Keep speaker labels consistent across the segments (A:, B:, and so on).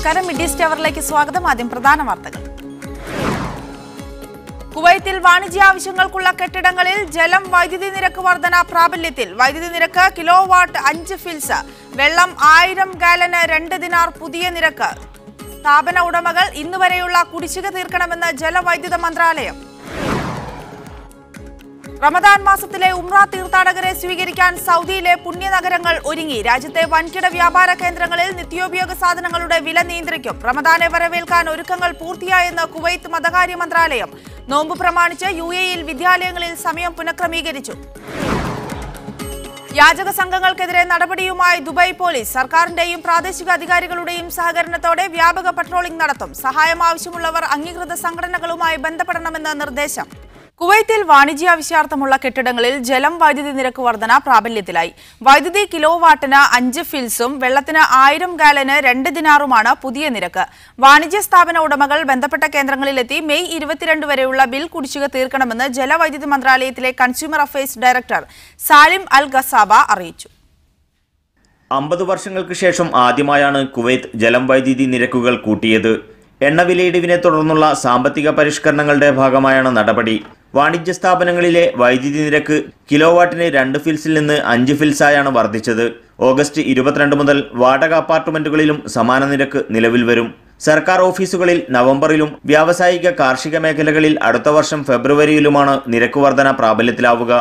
A: നമസ്കാരം. മിഡ്ഡീസ്റ്റ് അവറിലേക്ക് സ്വാഗതം. ആദ്യം പ്രധാന വാർത്തകൾ. കുവൈത്തിൽ വാണിജ്യ ആവശ്യങ്ങൾക്കുള്ള കെട്ടിടങ്ങളിൽ ജലം വൈദ്യുതി നിരക്ക് വർധന പ്രാബല്യത്തിൽ. വൈദ്യുതി നിരക്ക് കിലോവാട്ട് 5 ഫിൽസ്, വെള്ളം 1000 ഗാലന് 2 ദിനാർ പുതിയ നിരക്ക്. സ്ഥാപന ഉടമകൾ ഇന്നുവരെയുള്ള കുടിശ്ശിക തീർക്കണമെന്ന് ജലവൈദ്യുത മന്ത്രാലയം. റമദാൻ മാസത്തിലെ ഉംറ തീർത്ഥാടകരെ സ്വീകരിക്കാൻ സൗദിയിലെ പുണ്യനഗരങ്ങൾ ഒരുങ്ങി. രാജ്യത്തെ വൻകിട വ്യാപാര കേന്ദ്രങ്ങളിൽ നിത്യോപയോഗ സാധനങ്ങളുടെ വില നിയന്ത്രിക്കും. റമദാനെ വരവേൽക്കാൻ ഒരുക്കങ്ങൾ പൂർത്തിയായെന്ന് കുവൈത്ത് മതകാര്യ മന്ത്രാലയം. നോമ്പ് പ്രമാണിച്ച് UAEയിൽ വിദ്യാലയങ്ങളിൽ സമയം പുനഃക്രമീകരിച്ചു. യാചക സംഘങ്ങൾക്കെതിരെ നടപടിയുമായി ദുബായ് പോലീസ്. സർക്കാരിന്റെയും പ്രാദേശിക അധികാരികളുടെയും സഹകരണത്തോടെ വ്യാപക പട്രോളിംഗ് നടത്തും. സഹായം ആവശ്യമുള്ളവർ അംഗീകൃത സംഘടനകളുമായി ബന്ധപ്പെടണമെന്ന് നിർദ്ദേശം. കുവൈത്തിൽ വാണിജ്യാവശ്യാർത്ഥമുള്ള കെട്ടിടങ്ങളിൽ ജലം വൈദ്യുതി നിരക്ക് വർധന പ്രാബല്യത്തിലായി. വൈദ്യുതി കിലോവാട്ടിന് 5 ഫിൽസും വെള്ളത്തിന് 1000 ഗാലന് 2 ദിനാറുമാണ് പുതിയ നിരക്ക്. വാണിജ്യ സ്ഥാപന ഉടമകൾ ബന്ധപ്പെട്ട കേന്ദ്രങ്ങളിലെത്തി മെയ് 22 വരെയുള്ള ബിൽ കുടിശ്ശിക തീർക്കണമെന്ന് ജലവൈദ്യുതി മന്ത്രാലയത്തിലെ കൺസ്യൂമർ അഫയേഴ്സ് ഡയറക്ടർ സാലിം അൽ ഗസാബ അറിയിച്ചു.
B: 50 വർഷങ്ങൾക്ക് ശേഷം ആദ്യമായാണ് കുവൈത്ത് ജലം വൈദ്യുതി നിരക്കുകൾ കൂട്ടിയത്. എണ്ണവിലയിടിവിനെ തുടർന്നുള്ള സാമ്പത്തിക പരിഷ്കരണങ്ങളുടെ ഭാഗമായാണ് നടപടി. വാണിജ്യ സ്ഥാപനങ്ങളിലെ വൈദ്യുതി നിരക്ക് കിലോവാട്ടിന് 2 ഫിൽസിൽ നിന്ന് 5 ഫിൽസായാണ് വർദ്ധിച്ചത്. ഓഗസ്റ്റ് 22 മുതൽ വാടക അപ്പാർട്ട്മെന്റുകളിലും സമാന നിരക്ക് നിലവിൽ വരും. സർക്കാർ ഓഫീസുകളിൽ നവംബറിലും വ്യാവസായിക കാർഷിക മേഖലകളിൽ അടുത്ത വർഷം ഫെബ്രുവരിയിലുമാണ് നിരക്ക് വർധന പ്രാബല്യത്തിലാവുക.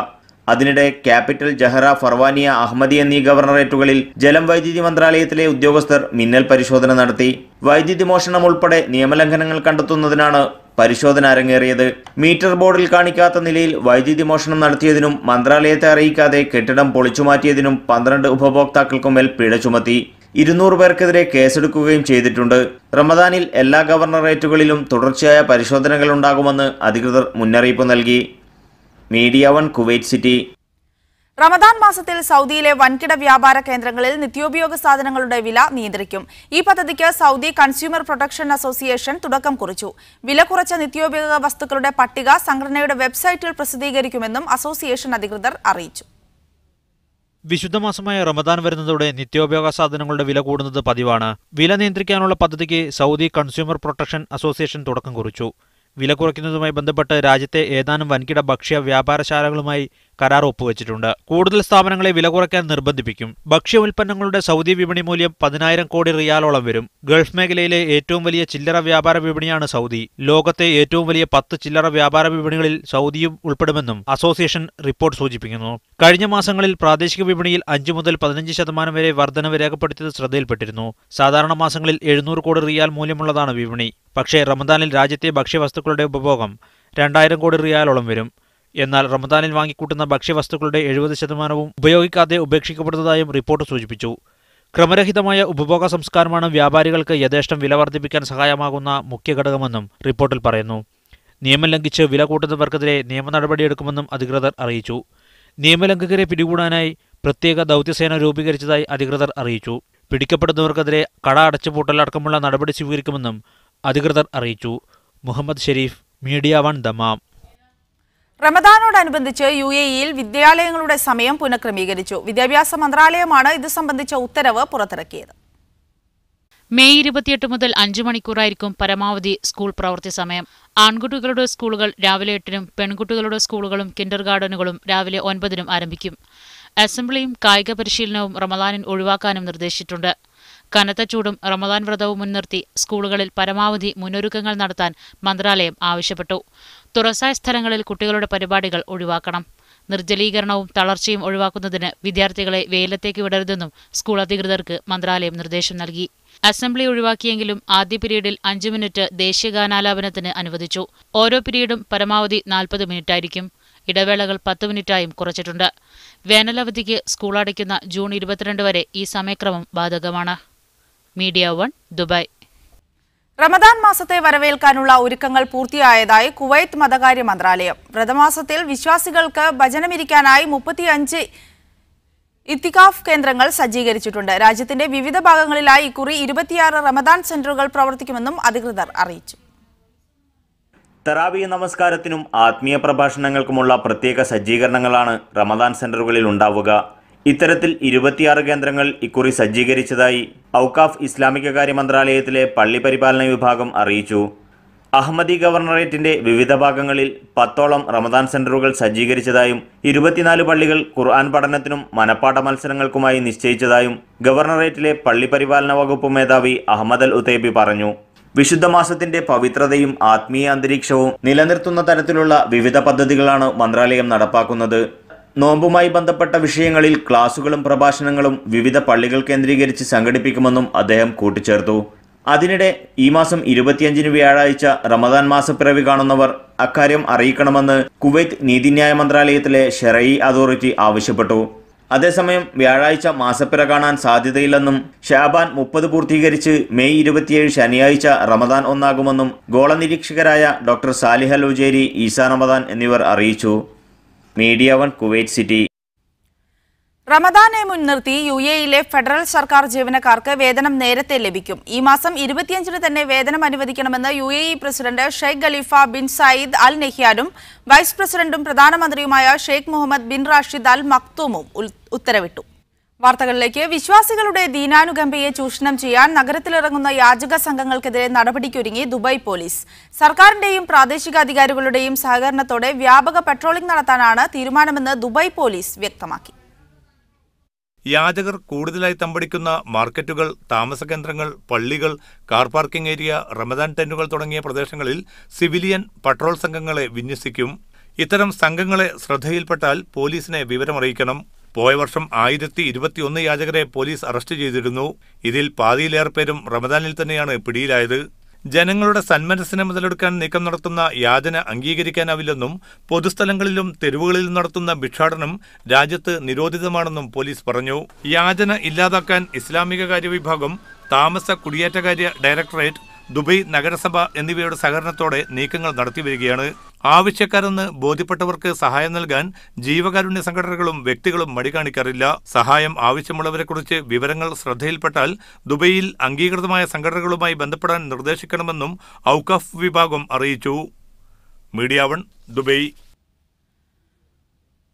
B: അതിനിടെ ക്യാപിറ്റൽ, ജഹറ, ഫർവാനിയ, അഹമ്മദി എന്നീ ഗവർണറേറ്റുകളിൽ ജലം വൈദ്യുതി മന്ത്രാലയത്തിലെ ഉദ്യോഗസ്ഥർ മിന്നൽ പരിശോധന നടത്തി. വൈദ്യുതി മോഷണം ഉൾപ്പെടെ നിയമലംഘനങ്ങൾ കണ്ടെത്തുന്നതിനാണ് പരിശോധന അരങ്ങേറിയത്. മീറ്റർ ബോർഡിൽ കാണിക്കാത്ത നിലയിൽ വൈദ്യുതി മോഷണം നടത്തിയതിനും മന്ത്രാലയത്തെ അറിയിക്കാതെ കെട്ടിടം പൊളിച്ചുമാറ്റിയതിനും 12 ഉപഭോക്താക്കൾക്കുമേൽ പിഴ ചുമത്തി. 200 പേർക്കെതിരെ കേസെടുക്കുകയും ചെയ്തിട്ടുണ്ട്. റമദാനിൽ എല്ലാ ഗവർണറേറ്റുകളിലും തുടർച്ചയായ പരിശോധനകൾ ഉണ്ടാകുമെന്ന് അധികൃതർ മുന്നറിയിപ്പ് നൽകി. Media 1 Kuwait city.
A: റമദാൻ മാസത്തിൽ സൗദിയിലെ വൻകിട വ്യാപാര കേന്ദ്രങ്ങളിൽ നിത്യോപയോഗ സാധനങ്ങളുടെ വില നിയന്ത്രിക്കും. ഈ പദ്ധതിക്ക് സൗദി കൺസ്യൂമർ പ്രൊട്ടക്ഷൻ അസോസിയേഷൻ തുടക്കം കുറിച്ചു. വില കുറച്ച നിത്യോപയോഗ വസ്തുക്കളുടെ പട്ടിക സംഘടനയുടെ വെബ്സൈറ്റിൽ പ്രസിദ്ധീകരിക്കുമെന്നും അസോസിയേഷൻ അധികൃതർ അറിയിച്ചു.
C: വിശുദ്ധമാസമായ റമദാൻ വരുന്നതോടെ നിത്യോപയോഗ സാധനങ്ങളുടെ വില കൂടുന്നത് പതിവാണ്. വില നിയന്ത്രിക്കാനുള്ള പദ്ധതിക്ക് സൗദി കൺസ്യൂമർ പ്രൊട്ടക്ഷൻ അസോസിയേഷൻ തുടക്കം കുറിച്ചു. വില കുറയ്ക്കുന്നതുമായി ബന്ധപ്പെട്ട് രാജ്യത്തെ ഏതാനും വൻകിട ഭക്ഷ്യ വ്യാപാരശാലകളുമായി കരാർ ഒപ്പുവെച്ചിട്ടുണ്ട്. കൂടുതൽ സ്ഥാപനങ്ങളെ വില കുറയ്ക്കാൻ നിർബന്ധിപ്പിക്കും. ഭക്ഷ്യ ഉൽപ്പന്നങ്ങളുടെ സൗദി വിപണി മൂല്യം 10,000 കോടി റിയാലോളം വരും. ഗൾഫ് മേഖലയിലെ ഏറ്റവും വലിയ ചില്ലറ വ്യാപാര വിപണിയാണ് സൗദി. ലോകത്തെ ഏറ്റവും വലിയ 10 ചില്ലറ വ്യാപാര വിപണികളിൽ സൗദിയും ഉൾപ്പെടുമെന്നും അസോസിയേഷൻ റിപ്പോർട്ട് സൂചിപ്പിക്കുന്നു. കഴിഞ്ഞ മാസങ്ങളിൽ പ്രാദേശിക വിപണിയിൽ 5 മുതൽ 15% വരെ വർധനവ് രേഖപ്പെടുത്തിയത് ശ്രദ്ധയിൽപ്പെട്ടിരുന്നു. സാധാരണ മാസങ്ങളിൽ 700 കോടി റിയാൽ മൂല്യമുള്ളതാണ് വിപണി. പക്ഷേ റമദാനിൽ രാജ്യത്തെ ഭക്ഷ്യവസ്തുക്കളുടെ ഉപഭോഗം 2000 കോടി റിയാലോളം വരും. എന്നാൽ റമദാനിൽ വാങ്ങിക്കൂട്ടുന്ന ഭക്ഷ്യവസ്തുക്കളുടെ 70% ഉപയോഗിക്കാതെ ഉപേക്ഷിക്കപ്പെടുന്നതായും റിപ്പോർട്ട് സൂചിപ്പിച്ചു. ക്രമരഹിതമായ ഉപഭോഗ സംസ്കാരമാണ് വ്യാപാരികൾക്ക് യഥേഷ്ടം വില വർദ്ധിപ്പിക്കാൻ സഹായമാകുന്ന മുഖ്യ ഘടകമെന്നും റിപ്പോർട്ടിൽ പറയുന്നു. നിയമം ലംഘിച്ച് വില കൂട്ടുന്നവർക്കെതിരെ നിയമ നടപടിയെടുക്കുമെന്നും അധികൃതർ അറിയിച്ചു. നിയമലംഘകരെ പിടികൂടാനായി പ്രത്യേക ദൗത്യസേന രൂപീകരിച്ചതായി അധികൃതർ അറിയിച്ചു. പിടിക്കപ്പെടുന്നവർക്കെതിരെ കട അടച്ചുപൂട്ടലടക്കമുള്ള നടപടി സ്വീകരിക്കുമെന്നും അധികൃതർ അറിയിച്ചു. മുഹമ്മദ് ഷെരീഫ്, മീഡിയ 1 ദമാം.
A: റമദാനോടനുബന്ധിച്ച് UAEയിൽ വിദ്യാലയങ്ങളുടെ സമയം പുനഃക്രമീകരിച്ചു. വിദ്യാഭ്യാസ മന്ത്രാലയമാണ് ഇത് സംബന്ധിച്ച ഉത്തരവ് പുറത്തിറക്കിയത്.
D: മെയ് 28 മുതൽ 5 മണിക്കൂറായിരിക്കും പരമാവധി സ്കൂൾ പ്രവൃത്തി സമയം. ആൺകുട്ടികളുടെ സ്കൂളുകൾ രാവിലെ 8-നും പെൺകുട്ടികളുടെ സ്കൂളുകളും കിൻഡർ ഗാർഡനുകളും രാവിലെ 9-നും ആരംഭിക്കും. അസംബ്ലിയും കായിക പരിശീലനവും റമദാനിൽ ഒഴിവാക്കാനും നിർദ്ദേശിച്ചിട്ടുണ്ട്. കനത്ത ചൂടും റമദാൻ വ്രതവും മുൻനിർത്തി സ്കൂളുകളിൽ പരമാവധി മുന്നൊരുക്കങ്ങൾ നടത്താൻ മന്ത്രാലയം ആവശ്യപ്പെട്ടു. തുറസായ സ്ഥലങ്ങളിൽ കുട്ടികളുടെ പരിപാടികൾ ഒഴിവാക്കണം. നിർജ്ജലീകരണവും തളർച്ചയും ഒഴിവാക്കുന്നതിന് വിദ്യാർത്ഥികളെ വെയിലത്തേക്ക് വിടരുതെന്നും സ്കൂൾ അധികൃതർക്ക് മന്ത്രാലയം നിർദ്ദേശം നൽകി. അസംബ്ലി ഒഴിവാക്കിയെങ്കിലും ആദ്യ പീരീഡിൽ 5 മിനിറ്റ് ദേശീയഗാനാലാപനത്തിന് അനുവദിച്ചു. ഓരോ പീരീഡും പരമാവധി 40 മിനിറ്റായിരിക്കും. ഇടവേളകൾ 10 മിനിറ്റായും കുറച്ചിട്ടുണ്ട്. വേനലവധിക്ക് സ്കൂൾ അടയ്ക്കുന്ന ജൂൺ 22 വരെ ഈ സമയക്രമം ബാധകമാണ്. Media 1 Dubai.
A: റമദാൻ മാസത്തെ വരവേൽക്കാനുള്ള ഒരുക്കങ്ങൾ പൂർത്തിയായതായി കുവൈത്ത് മതകാര്യ മന്ത്രാലയം. വ്രതമാസത്തിൽ വിശ്വാസികൾക്ക് ഭജനമിരിക്കാനായി 35 ഇത്തികാഫ് കേന്ദ്രങ്ങൾ സജ്ജീകരിച്ചിട്ടുണ്ട്. രാജ്യത്തിന്റെ വിവിധ ഭാഗങ്ങളിലായി ഇക്കുറി 26 റമദാൻ സെന്ററുകൾ പ്രവർത്തിക്കുമെന്നും അധികൃതർ അറിയിച്ചു.
B: തറാവീഹ് നമസ്കാരത്തിനും ആത്മീയ പ്രഭാഷണങ്ങൾക്കുമുള്ള പ്രത്യേക സജ്ജീകരണങ്ങളാണ് റമദാൻ സെന്ററുകളിൽ ഉണ്ടാവുക. ഇത്തരത്തിൽ 26 കേന്ദ്രങ്ങൾ ഇക്കുറി സജ്ജീകരിച്ചതായി ഔക്കാഫ് ഇസ്ലാമിക കാര്യ മന്ത്രാലയത്തിലെ പള്ളി പരിപാലന വിഭാഗം അറിയിച്ചു. അഹമ്മദി ഗവർണറേറ്റിന്റെ വിവിധ ഭാഗങ്ങളിൽ 10ഓളം റമദാൻ സെന്ററുകൾ സജ്ജീകരിച്ചതായും 24 പള്ളികൾ ഖുർആൻ പഠനത്തിനും മനപ്പാഠ മത്സരങ്ങൾക്കുമായി നിശ്ചയിച്ചതായും ഗവർണറേറ്റിലെ പള്ളി പരിപാലന വകുപ്പ് മേധാവി അഹമ്മദ് അൽ ഉതൈബി പറഞ്ഞു. വിശുദ്ധ മാസത്തിന്റെ പവിത്രതയും ആത്മീയ അന്തരീക്ഷവും നിലനിർത്തുന്ന തരത്തിലുള്ള വിവിധ പദ്ധതികളാണ് മന്ത്രാലയം നടപ്പാക്കുന്നത്. നോമ്പുമായി ബന്ധപ്പെട്ട വിഷയങ്ങളിൽ ക്ലാസുകളും പ്രഭാഷണങ്ങളും വിവിധ പള്ളികൾ കേന്ദ്രീകരിച്ച് സംഘടിപ്പിക്കുമെന്നും അദ്ദേഹം കൂട്ടിച്ചേർത്തു. അതിനിടെ ഈ മാസം 25 വ്യാഴാഴ്ച റമദാൻ മാസപ്പിറവി കാണുന്നവർ അക്കാര്യം അറിയിക്കണമെന്ന് കുവൈത്ത് നീതിന്യായ മന്ത്രാലയത്തിലെ ഷെറഈ അതോറിറ്റി ആവശ്യപ്പെട്ടു. അതേസമയം വ്യാഴാഴ്ച മാസപ്പിറ കാണാൻ സാധ്യതയില്ലെന്നും ഷാബാൻ 30 പൂർത്തീകരിച്ച് മെയ് 27 ശനിയാഴ്ച റമദാൻ 1 ആകുമെന്നും ഗോള നിരീക്ഷകരായ doctor Salih al Ujeri, Isa Ramadan എന്നിവർ അറിയിച്ചു. Media one, Kuwait City.
A: റമദാനെ മുൻനിർത്തി UAE-യിലെ ഫെഡറൽ സർക്കാർ ജീവനക്കാർക്ക് വേതനം നേരത്തെ ലഭിക്കും. ഈ മാസം 25-ന് തന്നെ വേതനം അനുവദിക്കണമെന്ന് UAE president Sheikh Khalifa bin Zayed al നഹ്യാനും വൈസ് പ്രസിഡന്റും പ്രധാനമന്ത്രിയുമായ Sheikh Mohammed bin Rashid al മക്തൂമും ഉത്തരവിട്ടു. വാർത്തകളിലേക്ക്. വിശ്വാസികളുടെ ദീനാനുകമ്പയെ ചൂഷണം ചെയ്യാൻ നഗരത്തിലിറങ്ങുന്ന യാചക സംഘങ്ങൾക്കെതിരെ നടപടിക്കൊരുങ്ങി ദുബായ് പോലീസ്. സർക്കാരിന്റെയും പ്രാദേശിക അധികാരികളുടെയും സഹകരണത്തോടെ വ്യാപക പട്രോളിംഗ് നടത്താനാണ് തീരുമാനമെന്ന് ദുബായ് പോലീസ് വ്യക്തമാക്കി.
E: യാചകർ കൂടുതലായി തമ്പടിക്കുന്ന മാർക്കറ്റുകൾ, താമസ കേന്ദ്രങ്ങൾ, പള്ളികൾ, കാർ പാർക്കിംഗ് ഏരിയ, റമദാൻ ടെന്റുകൾ തുടങ്ങിയ പ്രദേശങ്ങളിൽ സിവിലിയൻ പട്രോൾ സംഘങ്ങളെ വിന്യസിക്കും. ഇത്തരം സംഘങ്ങളെ ശ്രദ്ധയിൽപ്പെട്ടാൽ പോലീസിനെ വിവരമറിയിക്കണം. പോയ വർഷം 1021 യാചകരെ പോലീസ് അറസ്റ്റ് ചെയ്തിരുന്നു. ഇതിൽ പാതിയിലേറെ പേരും റമദാനിൽ തന്നെയാണ് പിടിയിലായത്. ജനങ്ങളുടെ സന്മനസ്സിനെ മുതലെടുക്കാൻ നീക്കം നടത്തുന്ന യാചന അംഗീകരിക്കാനാവില്ലെന്നും പൊതുസ്ഥലങ്ങളിലും തെരുവുകളിലും നടത്തുന്ന ഭിക്ഷാടനം രാജ്യത്ത് നിരോധിതമാണെന്നും പോലീസ് പറഞ്ഞു. യാചന ഇല്ലാതാക്കാൻ ഇസ്ലാമിക കാര്യ വിഭാഗം, താമസ കുടിയേറ്റകാര്യ ഡയറക്ടറേറ്റ്, ദുബൈ നഗരസഭ എന്നിവയുടെ സഹകരണത്തോടെ നീക്കങ്ങൾ നടത്തിവരികയാണ്. ആവശ്യക്കാരെന്ന് ബോധ്യപ്പെട്ടവർക്ക് സഹായം നൽകാൻ ജീവകാരുണ്യ സംഘടനകളും വ്യക്തികളും മടി കാണിക്കാറില്ല. സഹായം ആവശ്യമുള്ളവരെക്കുറിച്ച് വിവരങ്ങൾ ശ്രദ്ധയിൽപ്പെട്ടാൽ ദുബൈയിൽ അംഗീകൃതമായ സംഘടനകളുമായി ബന്ധപ്പെടാൻ നിർദ്ദേശിക്കണമെന്നും ഔക്കാഫ് വിഭാഗം അറിയിച്ചു. Media one, Dubai.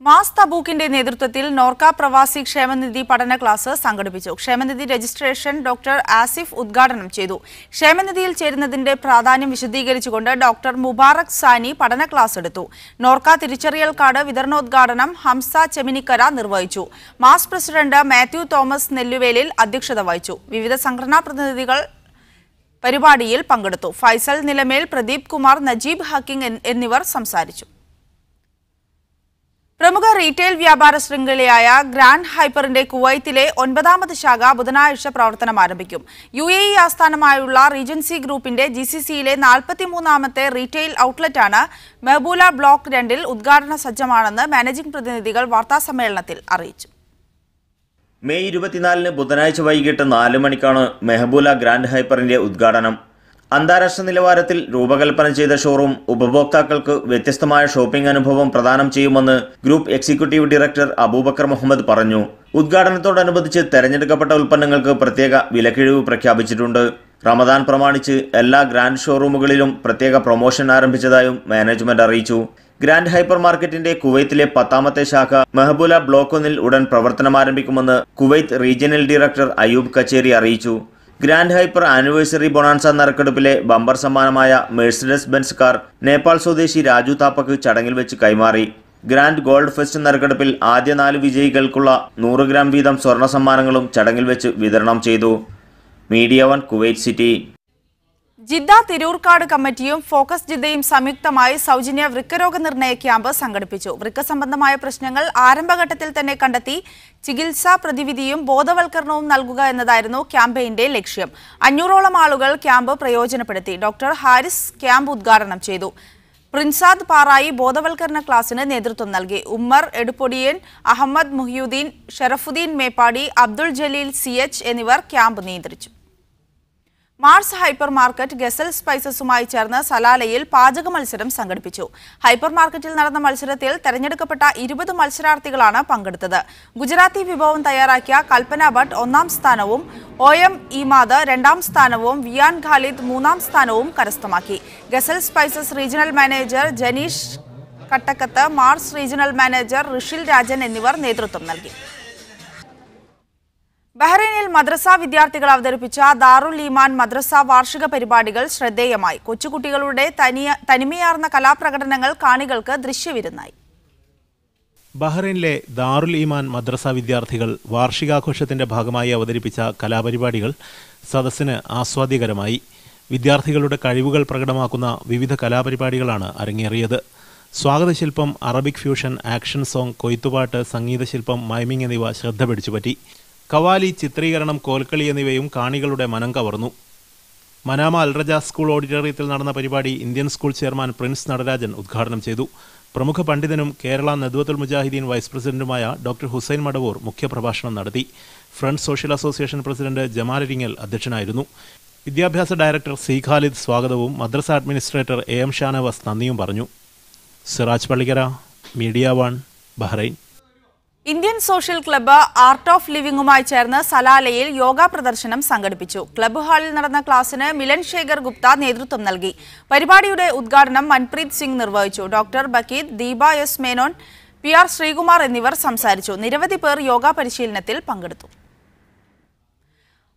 A: മാസ് തബൂക്കിന്റെ നേതൃത്വത്തിൽ നോർക്ക പ്രവാസി ക്ഷേമനിധി പഠന ക്ലാസ് സംഘടിപ്പിച്ചു. ക്ഷേമനിധി രജിസ്ട്രേഷൻ ഡോക്ടർ ആസിഫ് ഉദ്ഘാടനം ചെയ്തു. ക്ഷേമനിധിയിൽ ചേരുന്നതിന്റെ പ്രാധാന്യം വിശദീകരിച്ചുകൊണ്ട് ഡോക്ടർ മുബാറക് സാനി പഠന ക്ലാസ് എടുത്തു. നോർക്ക തിരിച്ചറിയൽ കാർഡ് വിതരണോദ്ഘാടനം ഹംസ ചെമിനിക്കര നിർവഹിച്ചു. മാസ് പ്രസിഡന്റ് മാത്യു തോമസ് നെല്ലുവേലിൽ അധ്യക്ഷത വഹിച്ചു. വിവിധ സംഘടനാ പ്രതിനിധികൾ പരിപാടിയിൽ പങ്കെടുത്തു. ഫൈസൽ നിലമേൽ, പ്രദീപ് കുമാർ, നജീബ് ഹക്കിംഗ് എന്നിവർ സംസാരിച്ചു. പ്രമുഖ റീറ്റെയിൽ വ്യാപാര ശൃംഖലയായ ഗ്രാൻഡ് ഹൈപ്പറിന്റെ കുവൈത്തിലെ 9ാമത് ശാഖ ബുധനാഴ്ച പ്രവർത്തനം ആരംഭിക്കും. UAE ആസ്ഥാനമായുള്ള റീജൻസി ഗ്രൂപ്പിന്റെ GCC-യിലെ 43ാമത്തെ റീറ്റെയിൽ ഔട്ട്ലെറ്റാണ് മെഹബൂല ബ്ലോക്ക് 2-ൽ ഉദ്ഘാടന സജ്ജമാണെന്ന് മാനേജിംഗ് പ്രതിനിധികൾ വാർത്താസമ്മേളനത്തിൽ അറിയിച്ചു.
B: മെയ് 24-ന് ബുധനാഴ്ച വൈകിട്ട് 4 മണിക്കാണ് മെഹബൂല ഗ്രാൻഡ് ഹൈപ്പറിന്റെ ഉദ്ഘാടനം. അന്താരാഷ്ട്ര നിലവാരത്തിൽ രൂപകൽപ്പന ചെയ്ത ഷോറൂം ഉപഭോക്താക്കൾക്ക് വ്യത്യസ്തമായ ഷോപ്പിംഗ് അനുഭവം പ്രദാനം ചെയ്യുമെന്ന് group executive director Abubakar Muhammad പറഞ്ഞു. ഉദ്ഘാടനത്തോടനുബന്ധിച്ച് തെരഞ്ഞെടുക്കപ്പെട്ട ഉൽപ്പന്നങ്ങൾക്ക് പ്രത്യേക വിലക്കിഴിവ് പ്രഖ്യാപിച്ചിട്ടുണ്ട്. റമദാൻ പ്രമാണിച്ച് എല്ലാ ഗ്രാൻഡ് ഷോറൂമുകളിലും പ്രത്യേക പ്രൊമോഷൻ ആരംഭിച്ചതായും മാനേജ്മെന്റ് അറിയിച്ചു. ഗ്രാൻഡ് ഹൈപ്പർ മാർക്കറ്റിന്റെ കുവൈത്തിലെ 10ാമത്തെ ശാഖ മെഹബൂല ബ്ലോക്ക് 1-ൽ ഉടൻ പ്രവർത്തനം ആരംഭിക്കുമെന്ന് Kuwait regional director Ayub Kacheri അറിയിച്ചു. ഗ്രാൻഡ് ഹൈപ്പർ ആനിവേഴ്സറി ബൊണാൻസ നറുക്കെടുപ്പിലെ ബമ്പർ സമ്മാനമായ മെഴ്സിഡസ് ബെൻസ് കാർ നേപ്പാൾ സ്വദേശി രാജു താപ്പക്ക് ചടങ്ങിൽ വെച്ച് കൈമാറി. ഗ്രാൻഡ് ഗോൾഡ് ഫെസ്റ്റ് നറുക്കെടുപ്പിൽ ആദ്യ 4 വിജയികൾക്കുള്ള 100 ഗ്രാം വീതം സ്വർണ്ണ സമ്മാനങ്ങളും ചടങ്ങിൽ വെച്ച് വിതരണം ചെയ്തു. Media one, Kuwait city.
A: Jeddah Tirurkad കമ്മിറ്റിയും ഫോക്കസ് ജിദ്ദയും സംയുക്തമായി സൗജന്യ വൃക്കരോഗ നിർണയ ക്യാമ്പ് സംഘടിപ്പിച്ചു. വൃക്ക സംബന്ധമായ പ്രശ്നങ്ങൾ ആരംഭഘട്ടത്തിൽ തന്നെ കണ്ടെത്തി ചികിത്സാ പ്രതിവിധിയും ബോധവൽക്കരണവും നൽകുക എന്നതായിരുന്നു ക്യാമ്പയിന്റെ ലക്ഷ്യം. 500ഓളം ആളുകൾ ക്യാമ്പ് പ്രയോജനപ്പെടുത്തി. ഡോക്ടർ ഹാരിസ് ക്യാമ്പ് ഉദ്ഘാടനം ചെയ്തു. പ്രിൻസാദ് പാറായി ബോധവൽക്കരണ ക്ലാസിന് നേതൃത്വം നൽകി. ഉമ്മർ എടുപ്പൊടിയൻ, അഹമ്മദ് മുഹിയുദ്ദീൻ, ഷറഫുദ്ദീൻ മേപ്പാടി, അബ്ദുൾ ജലീൽ CH എന്നിവർ ക്യാമ്പ് നിയന്ത്രിച്ചു. മാർസ് ഹൈപ്പർ മാർക്കറ്റ് ഗസൽ സ്പൈസസുമായി ചേർന്ന് സലാലയിൽ പാചക മത്സരം സംഘടിപ്പിച്ചു. ഹൈപ്പർ മാർക്കറ്റിൽ നടന്ന മത്സരത്തിൽ തെരഞ്ഞെടുക്കപ്പെട്ട 20 മത്സരാർത്ഥികളാണ് പങ്കെടുത്തത്. ഗുജറാത്തി വിഭവം തയ്യാറാക്കിയ കൽപ്പന ഭട്ട് 1ാം സ്ഥാനവും OM ഇമാദ് 2ാം സ്ഥാനവും വിയാൻ ഖാലിദ് 3ാം സ്ഥാനവും കരസ്ഥമാക്കി. Ghazal spices regional manager Janeesh Kattakkath, Mars regional manager Rishil Rajan എന്നിവർ നേതൃത്വം നൽകി. ബഹ്റൈനിൽ മദ്രസ വിദ്യാർത്ഥികൾ അവതരിപ്പിച്ച ദാറുൽ ഈമാൻ മദ്രസ വാർഷിക പരിപാടികൾ ശ്രദ്ധേയമായി. കൊച്ചുകുട്ടികളുടെ തനിമയാർന്ന കലാപ്രകടനങ്ങൾ കാണികൾക്ക് ദൃശ്യവിരുന്നായി.
F: ബഹ്റൈനിലെ ദാറുൽ ഈമാൻ മദ്രസ വിദ്യാർത്ഥികൾ വാർഷികാഘോഷത്തിന്റെ ഭാഗമായി അവതരിപ്പിച്ച കലാപരിപാടികൾ സദസ്സിന് ആസ്വാദ്യകരമായി. വിദ്യാർത്ഥികളുടെ കഴിവുകൾ പ്രകടമാക്കുന്ന വിവിധ കലാപരിപാടികളാണ് അരങ്ങേറിയത്. സ്വാഗതശില്പം, Arabic fusion, action song, കൊയ്ത്തുപാട്ട്, സംഗീതശില്പം, miming എന്നിവ ശ്രദ്ധ പിടിച്ചുപറ്റി. കവാലി, ചിത്രീകരണം, കോൽക്കളി എന്നിവയും കാണികളുടെ മനം കവർന്നു. മനാമ അൽറജ സ്കൂൾ ഓഡിറ്റോറിയത്തിൽ നടന്ന പരിപാടി Indian school chairman Prince Natarajan ഉദ്ഘാടനം ചെയ്തു. പ്രമുഖ പണ്ഡിതനും കേരള നദ്വത്തുൽ മുജാഹിദീൻ വൈസ് പ്രസിഡന്റുമായ ഡോക്ടർ ഹുസൈൻ മടവൂർ മുഖ്യപ്രഭാഷണം നടത്തി. Friends social association president Jamal Iringal അധ്യക്ഷനായിരുന്നു. വിദ്യാഭ്യാസ ഡയറക്ടർ സി ഖാലിദ് സ്വാഗതവും മദ്രസ അഡ്മിനിസ്ട്രേറ്റർ എ എം ഷാനവാസ് നന്ദിയും പറഞ്ഞു. Siraj Pallikkara, media 1, Bahrain.
A: Indian social club art of ലിവിംഗുമായി ചേർന്ന് സലാലയിൽ യോഗ പ്രദർശനം സംഘടിപ്പിച്ചു. ക്ലബ്ബ് ഹാളിൽ നടന്ന ക്ലാസിന് മിലൻ ശേഖർ ഗുപ്ത നേതൃത്വം നൽകി. പരിപാടിയുടെ ഉദ്ഘാടനം മൻപ്രീത് സിംഗ് നിർവഹിച്ചു. Doctor Bakeed, Deepa S Menon, P R Sreekumar എന്നിവർ സംസാരിച്ചു. നിരവധി പേർ യോഗ പരിശീലനത്തിൽ പങ്കെടുത്തു.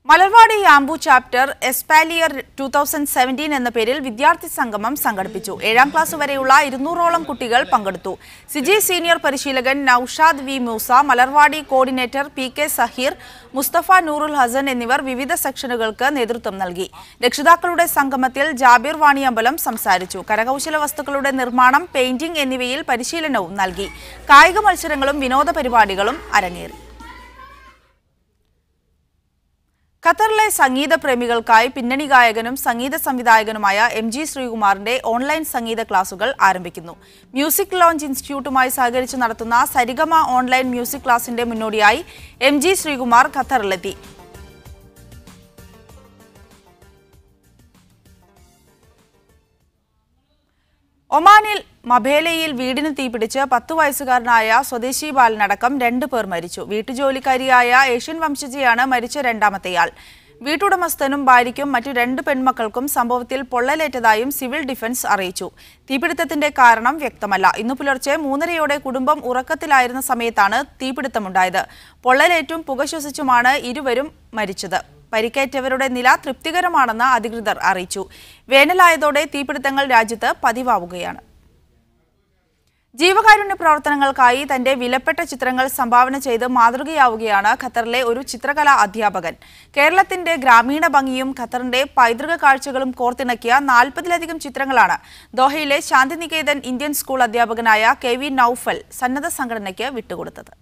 A: മലർവാടി യാംബു ചാപ്റ്റർ എസ്പാലിയർ 2017 എന്ന പേരിൽ വിദ്യാർത്ഥി സംഗമം സംഘടിപ്പിച്ചു. 7ാം ക്ലാസ് വരെയുള്ള 200ഓളം കുട്ടികൾ പങ്കെടുത്തു. സിജി സീനിയർ പരിശീലകൻ Noushad V Moosa, Malarvadi coordinator P K Saheer, Musthafa Noorul Hassan എന്നിവർ വിവിധ സെക്ഷനുകൾക്ക് നേതൃത്വം നൽകി. രക്ഷിതാക്കളുടെ സംഗമത്തിൽ ജാബിർ വാണിയമ്പലം സംസാരിച്ചു. കരകൗശല വസ്തുക്കളുടെ നിർമ്മാണം, പെയിന്റിംഗ് എന്നിവയിൽ പരിശീലനവും നൽകി. കായിക മത്സരങ്ങളും വിനോദ പരിപാടികളും അരങ്ങേറി. ഖത്തറിലെ സംഗീത പ്രേമികൾക്കായി പിന്നണി ഗായകനും സംഗീത സംവിധായകനുമായ MG ശ്രീകുമാറിന്റെ ഓൺലൈൻ സംഗീത ക്ലാസുകൾ ആരംഭിക്കുന്നു. മ്യൂസിക് ലോഞ്ച് ഇൻസ്റ്റിറ്റ്യൂട്ടുമായി സഹകരിച്ച് നടത്തുന്ന സരിഗമ ഓൺലൈൻ മ്യൂസിക് ക്ലാസിന്റെ മുന്നോടിയായി MG ശ്രീകുമാർ ഖത്തറിലെത്തി. ഒമാനിൽ മബേലയിൽ വീടിന് തീപിടിച്ച് 10 വയസ്സുകാരനായ സ്വദേശി ബാലനടക്കം 2 പേർ മരിച്ചു. വീട്ടുജോലിക്കാരിയായ ഏഷ്യൻ വംശജയാണ് മരിച്ച രണ്ടാമത്തെയാൾ. വീട്ടുടമസ്ഥനും ഭാര്യയ്ക്കും മറ്റു 2 പെൺമക്കൾക്കും സംഭവത്തിൽ പൊള്ളലേറ്റതായും സിവിൽ ഡിഫൻസ് അറിയിച്ചു. തീപിടുത്തത്തിന്റെ കാരണം വ്യക്തമല്ല. ഇന്നു പുലർച്ചെ 3:30യോടെ കുടുംബം ഉറക്കത്തിലായിരുന്ന സമയത്താണ് തീപിടുത്തമുണ്ടായത്. പൊള്ളലേറ്റും പുകശ്വസിച്ചുമാണ് ഇരുവരും മരിച്ചത്. പരിക്കേറ്റവരുടെ നില തൃപ്തികരമാണെന്ന് അധികൃതർ അറിയിച്ചു. വേനലായതോടെ തീപിടുത്തങ്ങൾ രാജ്യത്ത് പതിവാവുകയാണ്. ജീവകാരുണ്യ പ്രവർത്തനങ്ങൾക്കായി തന്റെ വിലപ്പെട്ട ചിത്രങ്ങൾ സംഭാവന ചെയ്ത് മാതൃകയാവുകയാണ് ഖത്തറിലെ ഒരു ചിത്രകലാ അധ്യാപകൻ. കേരളത്തിന്റെ ഗ്രാമീണ ഭംഗിയും ഖത്തറിന്റെ പൈതൃക കാഴ്ചകളും കോർത്തിണക്കിയ 40-ലധികം ചിത്രങ്ങളാണ് ദോഹയിലെ ശാന്തിനികേതൻ ഇന്ത്യൻ സ്കൂൾ അധ്യാപകനായ KV നൌഫൽ സന്നദ്ധ സംഘടനയ്ക്ക് വിട്ടുകൊടുത്തത്.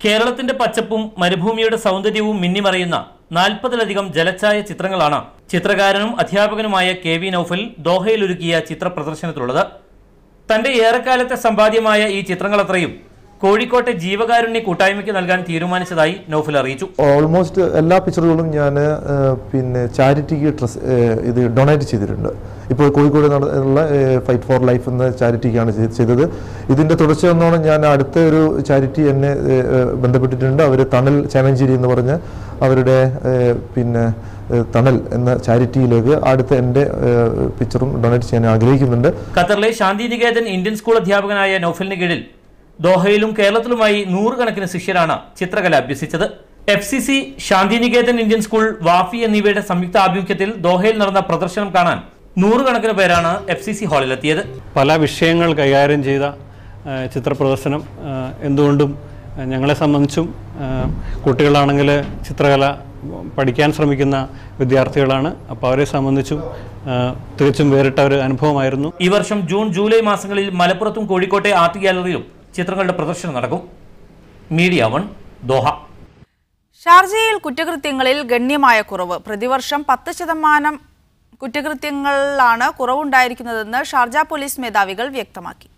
G: കേരളത്തിന്റെ പച്ചപ്പും മരുഭൂമിയുടെ സൗന്ദര്യവും മിന്നിമറയുന്ന 40-ലധികം ജലച്ഛായ ചിത്രങ്ങളാണ് ചിത്രകാരനും അധ്യാപകനുമായ KV നൌഫൽ ദോഹയിൽ ഒരുക്കിയ ചിത്ര പ്രദർശനത്തിലുള്ളത്. തന്റെ ഏറെക്കാലത്തെ സമ്പാദ്യമായ ഈ ചിത്രങ്ങളത്രയും കോഴിക്കോട്ടെ ജീവകാരുണ്യ കൂട്ടായ്മയ്ക്ക് നൽകാൻ തീരുമാനിച്ചതായി നൌഫൽ അറിയിച്ചു.
H: ഓൾമോസ്റ്റ് എല്ലാ പിക്ചറുകളും ഞാൻ ചാരിറ്റിക്ക് ഇത് ഡൊണേറ്റ് ചെയ്തിട്ടുണ്ട്. ഇപ്പോൾ കോഴിക്കോട് ഉള്ള ഫൈറ്റ് ഫോർ ലൈഫ് എന്ന ചാരിറ്റിക്കാണ് ചെയ്തത്. ഇതിൻ്റെ തുടർച്ചയെന്നോണം ഞാൻ അടുത്ത ഒരു ചാരിറ്റി എന്നെ ബന്ധപ്പെട്ടിട്ടുണ്ട്. അവർ തണൽ ചേമഞ്ചേരി എന്ന് പറഞ്ഞ് അവരുടെ തണൽ എന്ന ചാരിറ്റിയിലേക്ക് അടുത്ത എൻ്റെ പിക്ചറും ഡൊണേറ്റ് ചെയ്യാൻ ആഗ്രഹിക്കുന്നുണ്ട്.
G: ഖത്തറിലെ ശാന്തിനികേതൻ ഇന്ത്യൻ സ്കൂൾ അധ്യാപകനായ നൌഫലിന് കീഴിൽ ദോഹയിലും കേരളത്തിലുമായി 100 കണക്കിന് ശിഷ്യരാണ് ചിത്രകല അഭ്യസിച്ചത്. FCC, Shantiniketan Indian school, Wafy എന്നിവയുടെ സംയുക്ത ആഭിമുഖ്യത്തിൽ ദോഹയിൽ നടന്ന പ്രദർശനം കാണാൻ 100 കണക്കിന് പേരാണ് FCC ഹാളിലെത്തിയത്.
I: പല വിഷയങ്ങൾ കൈകാര്യം ചെയ്ത ചിത്രപ്രദർശനം എന്തുകൊണ്ടും ഞങ്ങളെ സംബന്ധിച്ചും കുട്ടികളാണെങ്കിൽ ചിത്രകല പഠിക്കാൻ ശ്രമിക്കുന്ന വിദ്യാർത്ഥികളാണ്. അപ്പോൾ അവരെ സംബന്ധിച്ചും തികച്ചും വേറിട്ട ഒരു അനുഭവമായിരുന്നു.
G: ഈ വർഷം ജൂൺ ജൂലൈ മാസങ്ങളിൽ മലപ്പുറത്തും കോഴിക്കോട്ടെ ആർട്ട് ഗാലറിയിലും ചിത്രങ്ങളുടെ പ്രദർശനം നടക്കും. Media 1, Doha.
A: ഷാർജയിൽ കുറ്റകൃത്യങ്ങളിൽ ഗണ്യമായ കുറവ്. പ്രതിവർഷം 10% കുറ്റകൃത്യങ്ങളിലാണ് കുറവുണ്ടായിരിക്കുന്നതെന്ന് ഷാർജ പോലീസ് മേധാവികൾ വ്യക്തമാക്കി.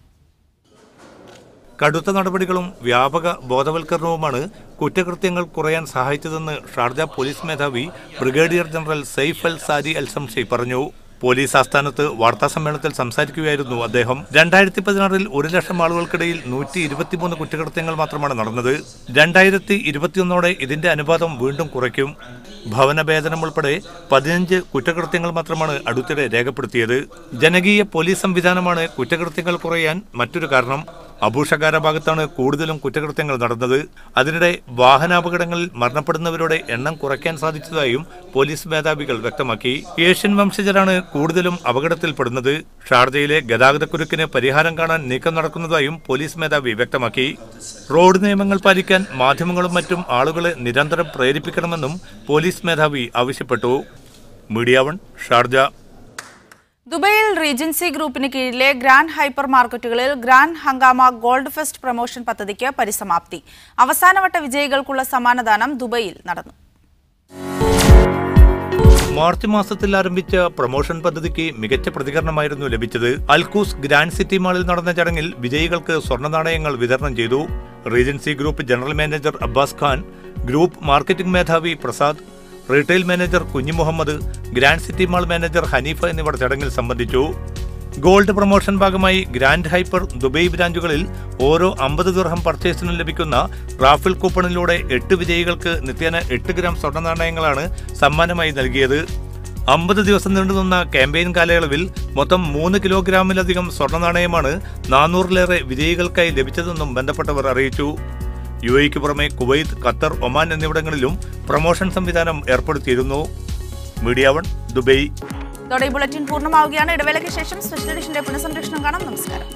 E: കടുത്ത നടപടികളും വ്യാപക ബോധവൽക്കരണവുമാണ് കുറ്റകൃത്യങ്ങൾ കുറയാൻ സഹായിച്ചതെന്ന് ഷാർജ പോലീസ് മേധാവി ബ്രിഗേഡിയർ ജനറൽ സെയ്ഫ് അൽ സാരി അൽ സംഷി പറഞ്ഞു. പോലീസ് ആസ്ഥാനത്ത് വാർത്താസമ്മേളനത്തിൽ സംസാരിക്കുകയായിരുന്നു അദ്ദേഹം. 2016 1 ലക്ഷം ആളുകൾക്കിടയിൽ 123 കുറ്റകൃത്യങ്ങൾ മാത്രമാണ് നടന്നത്. 2021 ഇതിന്റെ അനുപാതം വീണ്ടും കുറയ്ക്കും. ഭവനഭേദനം ഉൾപ്പെടെ 15 കുറ്റകൃത്യങ്ങൾ മാത്രമാണ് അടുത്തിടെ രേഖപ്പെടുത്തിയത്. ജനകീയ പോലീസ് സംവിധാനമാണ് കുറ്റകൃത്യങ്ങൾ കുറയാൻ മറ്റൊരു കാരണം. അബൂഷകാര ഭാഗത്താണ് കൂടുതലും കുറ്റകൃത്യങ്ങൾ നടന്നത്. അതിനിടെ വാഹനാപകടങ്ങളിൽ മരണപ്പെടുന്നവരുടെ എണ്ണം കുറയ്ക്കാൻ സാധിച്ചതായും പോലീസ് മേധാവികൾ വ്യക്തമാക്കി. ഏഷ്യൻ വംശജരാണ് കൂടുതലും അപകടത്തിൽപ്പെടുന്നത്. ഷാർജയിലെ ഗതാഗതക്കുരുക്കിന് പരിഹാരം കാണാൻ നീക്കം നടക്കുന്നതായും പോലീസ് മേധാവി വ്യക്തമാക്കി. റോഡ് നിയമങ്ങൾ പാലിക്കാൻ മാധ്യമങ്ങളും മറ്റും ആളുകളെ നിരന്തരം പ്രേരിപ്പിക്കണമെന്നും പോലീസ് മേധാവി ആവശ്യപ്പെട്ടു. Media 1 Sharjah.
A: ദുബൈയിൽ റീജൻസി ഗ്രൂപ്പിന് കീഴിലെ ഗ്രാൻഡ് ഹൈപ്പർ മാർക്കറ്റുകളിൽ grand Hungama gold fest promotion പദ്ധതിക്ക് പരിസമാപ്തി. അവസാനവട്ട വിജയികൾക്കുള്ള സമ്മാനദാനം ദുബൈയിൽ നടന്നു.
E: മാർച്ച് മാസത്തിൽ ആരംഭിച്ച പ്രൊമോഷൻ പദ്ധതിക്ക് മികച്ച പ്രതികരണമായിരുന്നു ലഭിച്ചത്. അൽക്കൂസ് ഗ്രാൻഡ് സിറ്റി മാളിൽ നടന്ന ചടങ്ങിൽ വിജയികൾക്ക് സ്വർണ്ണ നാണയങ്ങൾ വിതരണം ചെയ്തു. Regency group general manager Abbas Khan, group marketing മേധാവി Prasad, retail manager Kunhi Muhammad, grand city mall manager Haneefa എന്നിവർ ചടങ്ങിൽ സംബന്ധിച്ചു. ഗോൾഡ് പ്രൊമോഷൻ ഭാഗമായി ഗ്രാൻഡ് ഹൈപ്പർ ദുബൈ ബ്രാഞ്ചുകളിൽ ഓരോ 50 ദിർഹം പർച്ചേസിനും ലഭിക്കുന്ന റാഫിൾ കൂപ്പണിലൂടെ 8 വിജയികൾക്ക് നിത്യേന 8 ഗ്രാം സ്വർണ്ണ നാണയങ്ങളാണ് സമ്മാനമായി നൽകിയത്. 50 ദിവസം നീണ്ടുനിന്ന ക്യാമ്പയിൻ കാലയളവിൽ മൊത്തം 3 കിലോഗ്രാമിലധികം സ്വർണ്ണ നാണയമാണ് 400-ലേറെ വിജയികൾക്കായി ലഭിച്ചതെന്നും ബന്ധപ്പെട്ടവർ അറിയിച്ചു. UAEക്ക് പുറമെ കുവൈത്ത്, ഖത്തർ, ഒമാൻ എന്നിവിടങ്ങളിലും പ്രൊമോഷൻ സംവിധാനം ഏർപ്പെടുത്തിയിരുന്നു. Media 1 Dubai.
A: ഇതോടെ ഈ ബുള്ളറ്റിൻ പൂർണ്ണമാവുകയാണ്. ഇടവേളയ്ക്ക് ശേഷം സ്പെഷ്യൽ എഡിഷന്റെ പുനഃസംരക്ഷണം കാണാം. നമസ്കാരം.